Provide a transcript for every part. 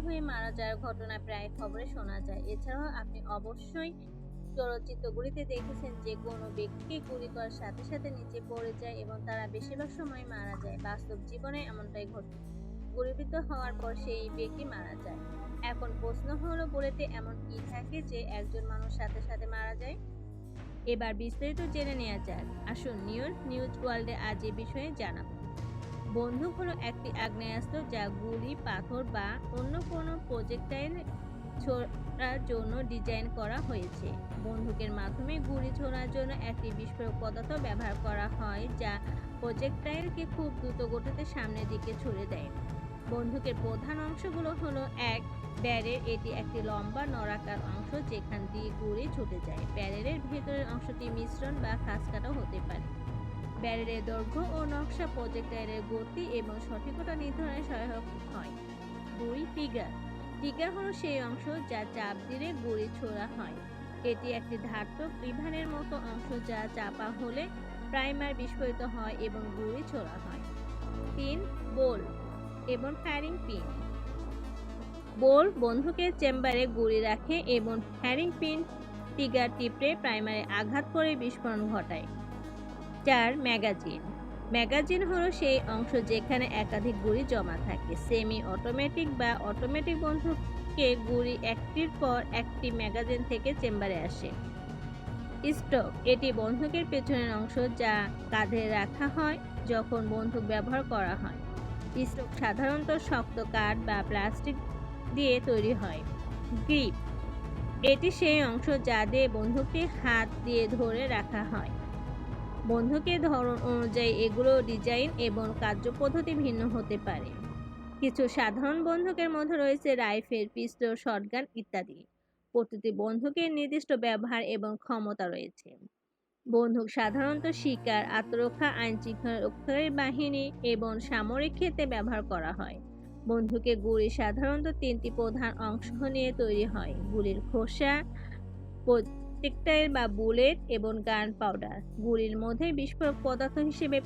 হয়ে মারা যাওয়ার ঘটনা প্রায় খবরে শোনা যায়। এছাড়াও আপনি অবশ্যই চলচ্চিত্রগুলিতে দেখেছেন যে কোনো ব্যক্তি গুলি করার সাথে সাথে নিচে পড়ে যায় এবং তারা বেশিরভাগ সময় মারা যায়। বাস্তব জীবনে এমনটাই ঘটে। গুলিবিদ্ধ হওয়ার পর সেই ব্যক্তি মারা যায়। এখন প্রশ্ন হলো, বুলেটে এমন কি থাকে যে একজন মানুষ সাথে সাথে মারা যায়? এবার বিস্তারিত জেনে নেওয়া যাক। আসুন নিউজ ওয়ার্ল্ডে আজ এ বিষয়ে জানাবো। বন্দুক হলো একটি আগ্নেয়াস্ত্র যা গুলি, পাথর বা অন্য কোনো প্রজেক্টাইল ছোড়ার জন্য ডিজাইন করা হয়েছে। বন্দুকের মাধ্যমে গুলি ছোড়ার জন্য একটি বিস্ফোরক পদার্থ ব্যবহার করা হয় যা প্রজেক্টাইলকে খুব দ্রুত গতিতে সামনের দিকে ছুড়ে দেয়। বন্দুকের প্রধান অংশগুলো হলো এক, ব্যারেল। এটি একটি লম্বা নলাকার অংশ যেখান দিয়ে গুলি ছুটে যায়। ব্যারেলের ভেতরের অংশটি মিশ্রণ বা খাঁজকাটা হতে পারে। ব্যারেলের দৈর্ঘ্য ও নকশা প্রজেক্টাইলের গতি এবং সঠিকতা নির্ধারণে সহায়ক হয়। 2. ট্রিগার। ট্রিগার হলো সেই অংশ যা চাপ দিলে গুলি ছোড়া হয়। এটি একটি ধাতব রিভানের মতো অংশ যা চাপা হলে প্রাইমার বিস্ফোরিত হয় এবং গুলি ছোড়া হয়। 3. বোল এবং ফায়ারিং পিন। বোল বন্দুকের চেম্বারে গুলি রাখে এবং ফায়ারিং পিন ট্রিগার টিপে প্রাইমারে আঘাত করে বিস্ফোরণ ঘটায়। 4. ম্যাগাজিন। ম্যাগাজিন হলো সেই অংশ যেখানে একাধিক গুলি জমা থাকে। সেমি অটোমেটিক বা অটোমেটিক বন্দুকে গুলি একটির পর একটি ম্যাগাজিন থেকে চেম্বারে আসে। স্টক। এটি বন্দুকের পেছনের অংশ যা কাঁধে রাখা হয় যখন বন্দুক ব্যবহার করা হয়। স্টক সাধারণত শক্ত কাঠ বা প্লাস্টিক দিয়ে তৈরি হয়। গ্রিপ। এটি সেই অংশ যা দিয়ে বন্দুকটি হাত দিয়ে ধরে রাখা হয়। বন্দুকের ধরন অনুযায়ী এগুলো ডিজাইন এবং কার্যপদ্ধতি ভিন্ন হতে পারে। কিছু সাধারণ বন্দুকের মধ্যে রয়েছে রাইফেল, পিস্তল, শটগান ইত্যাদি। প্রতিটি বন্দুকের নির্দিষ্ট ব্যবহার এবং ক্ষমতা রয়েছে। বন্দুক সাধারণত শিকার, আত্মরক্ষা, আইনশৃঙ্খলা রক্ষাকারী বাহিনী এবং সামরিক ক্ষেত্রে ব্যবহার করা হয়। বন্দুকের গুলি সাধারণত তিনটি প্রধান অংশ নিয়ে তৈরি হয়: গুলির খোসা, প্রজেক্টাইল বা বুলেট এবং গান পাউডার। গুলির মধ্যে বিস্ফোরক পদার্থ হিসেবে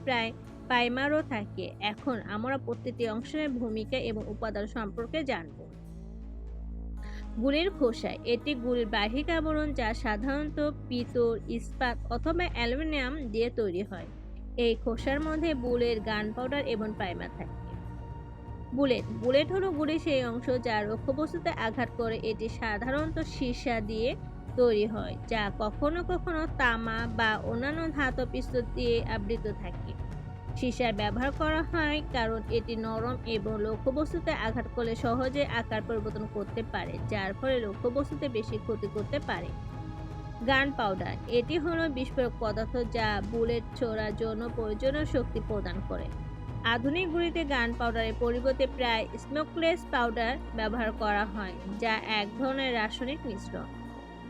প্রাইমারও থাকে। এখন আমরা প্রতিটি অংশের ভূমিকা এবং উপাদান সম্পর্কে জানব। গুলির খোসা। এটি গুলির বাহ্যিক আবরণ যা সাধারণত পিতল, ইস্পাত অথবা অ্যালুমিনিয়াম দিয়ে তৈরি হয়। এই খোসার মধ্যে বুলেট, গান পাউডার এবং প্রাইমার থাকে। বুলেট। বুলেট হলো গুলির সেই অংশ যা লক্ষ্যবস্তুতে আঘাত করে। এটি সাধারণত সীসা দিয়ে তৈরি হয় যা কখনো কখনো তামা বা অন্যান্য ধাতব স্তর দিয়ে আবৃত থাকে। সীসার ব্যবহার করা হয় কারণ এটি নরম এবং লক্ষ্যবস্তুতে আঘাত করলে সহজে আকার পরিবর্তন করতে পারে, যার ফলে লক্ষ্যবস্তুতে বেশি ক্ষতি করতে পারে। গান পাউডার। এটি হলো বিস্ফোরক পদার্থ যা বুলেট ছোড়ার জন্য প্রয়োজনীয় শক্তি প্রদান করে। আধুনিক গুলিতে গান পাউডারের পরিবর্তে প্রায় স্মোকলেস পাউডার ব্যবহার করা হয়, যা এক ধরনের রাসায়নিক মিশ্রণ।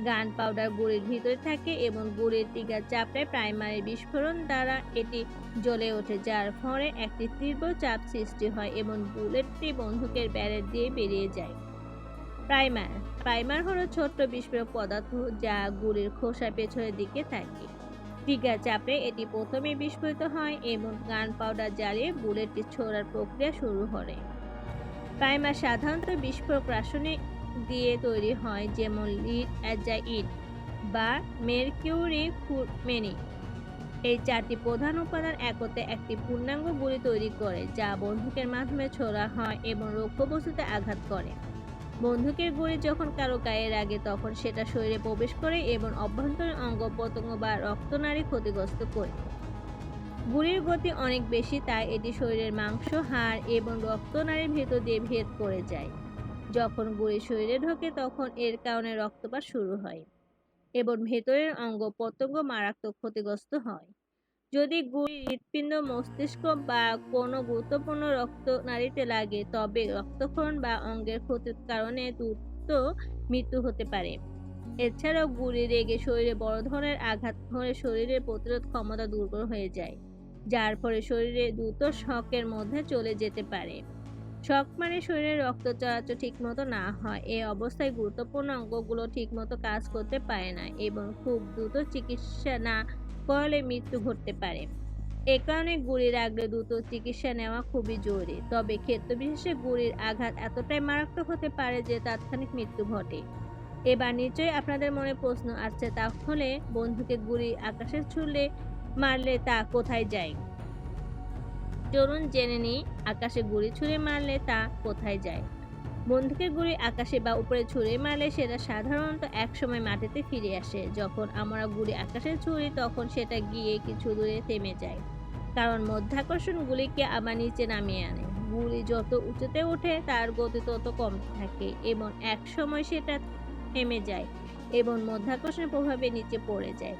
গান পাউডার গুলির ভিতরে থাকে এবং গুলির ট্রিগার চাপলে প্রাইমারি বিস্ফোরণ দ্বারা এটি জ্বলে ওঠে, যার ফলে একটি তীব্র চাপ সৃষ্টি হয় এবং বুলেটটি বন্দুকের ব্যারেল দিয়ে বেরিয়ে যায়। প্রাইমার। প্রাইমার হলো ছোট্ট বিস্ফোরক পদার্থ যা গুলির খোসার পেছনের দিকে থাকে। ট্রিগার চাপে এটি প্রথমে বিস্ফোরিত হয় এবং গান পাউডার জ্বালিয়ে বুলেটটি ছোড়ার প্রক্রিয়া শুরু করে। প্রাইমার সাধারণত বিস্ফোরক রাসায়নিক দিয়ে তৈরি হয়, যেমন লিড অ্যাজাইড বা মেরকিউরি ফুরমেনি। এই চারটি প্রধান উপাদান একত্রে একটি পূর্ণাঙ্গ গুলি তৈরি করে যা বন্দুকের মাধ্যমে ছোড়া হয় এবং লক্ষ্যবস্তুতে আঘাত করে। বন্দুকের গুলি যখন কারো গায়ে লাগে তখন সেটা শরীরে প্রবেশ করে এবং অভ্যন্তরীণ অঙ্গ প্রত্যঙ্গ বা রক্তনালী ক্ষতিগ্রস্ত করে। গুলির গতি অনেক বেশি, তাই এটি শরীরের মাংস, হাড় এবং রক্তনালীর ভেতর দিয়ে ভেদ করে যায়। যখন গুলি শরীরে ঢোকে তখন এর কারণে রক্তপাত শুরু হয় এবং ভেতরের অঙ্গ প্রত্যঙ্গ মারাত্মক ক্ষতিগ্রস্ত হয়। যদি গুলি হৃৎপিণ্ড, মস্তিষ্ক বা কোনো গুরুত্বপূর্ণ রক্তনালীতে লাগে তবে রক্তক্ষরণ বা অঙ্গের ক্ষতির কারণে দ্রুত মৃত্যু হতে পারে। এছাড়াও গুলি লেগে শরীরে বড় ধরনের আঘাত হলে শরীরের প্রতিরোধ ক্ষমতা দুর্বল হয়ে যায়, যার ফলে শরীরে দ্রুত শকের মধ্যে চলে যেতে পারে। শক মানে শরীরে রক্ত চলাচল ঠিকমতো না হয়। এই অবস্থায় গুরুত্বপূর্ণ অঙ্গগুলো ঠিকমতো কাজ করতে পারে না এবং খুব দ্রুত চিকিৎসা না করলে মৃত্যু ঘটতে পারে। এ কারণে গুলি লাগলে দ্রুত চিকিৎসা নেওয়া খুবই জরুরি। তবে ক্ষেত্রবিশেষে গুলির আঘাত এতটাই মারাত্মক হতে পারে যে তাৎক্ষণিক মৃত্যু ঘটে। এবার নিশ্চয়ই আপনাদের মনে প্রশ্ন আসছে, তাহলে বন্ধুকে গুলি আকাশে ছুড়লে মারলে তা কোথায় যায়? চলুন জেনে নিই, আকাশে গুলি ছুঁড়ে মারলে তা কোথায় যায়। বন্দুকের গুলি আকাশে বা উপরে ছুঁড়ে মারলে সেটা সাধারণত একসময় মাটিতে ফিরে আসে। যখন আমরা গুলি আকাশে ছুঁড়ি তখন সেটা গিয়ে কিছু দূরে থেমে যায়, কারণ মধ্যাকর্ষণ গুলিকে আবার নিচে নামিয়ে আনে। গুলি যত উঁচুতে ওঠে তার গতি তত কমতে থাকে এবং এক সময় সেটা থেমে যায় এবং মধ্যাকর্ষণের প্রভাবে নিচে পড়ে যায়।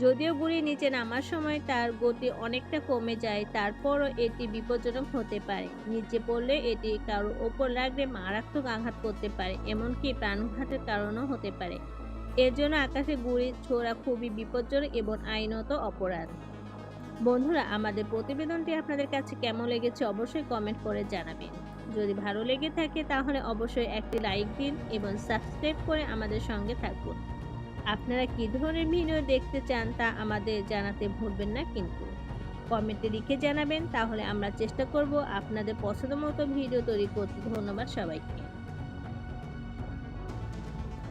যদিও গুলি নিচে নামার সময় তার গতি অনেকটা কমে যায়, তারপরও এটি বিপজ্জনক হতে পারে। নিচে পড়লে এটি কারোর ওপর লাগলে মারাত্মক আঘাত করতে পারে, এমনকি প্রাণঘাতের কারণও হতে পারে। এর জন্য আকাশে গুলি ছোড়া খুবই বিপজ্জনক এবং আইনত অপরাধ। বন্ধুরা, আমাদের প্রতিবেদনটি আপনাদের কাছে কেমন লেগেছে অবশ্যই কমেন্ট করে জানাবেন। যদি ভালো লেগে থাকে তাহলে অবশ্যই একটি লাইক দিন এবং সাবস্ক্রাইব করে আমাদের সঙ্গে থাকুন। আপনারা কী ধরনের ভিডিও দেখতে চান তা আমাদের জানাতে ভুলবেন না কিন্তু। কমেন্টে লিখে জানাবেন, তাহলে আমরা চেষ্টা করব আপনাদের পছন্দ মতো ভিডিও তৈরি করতে। ধন্যবাদ সবাইকে।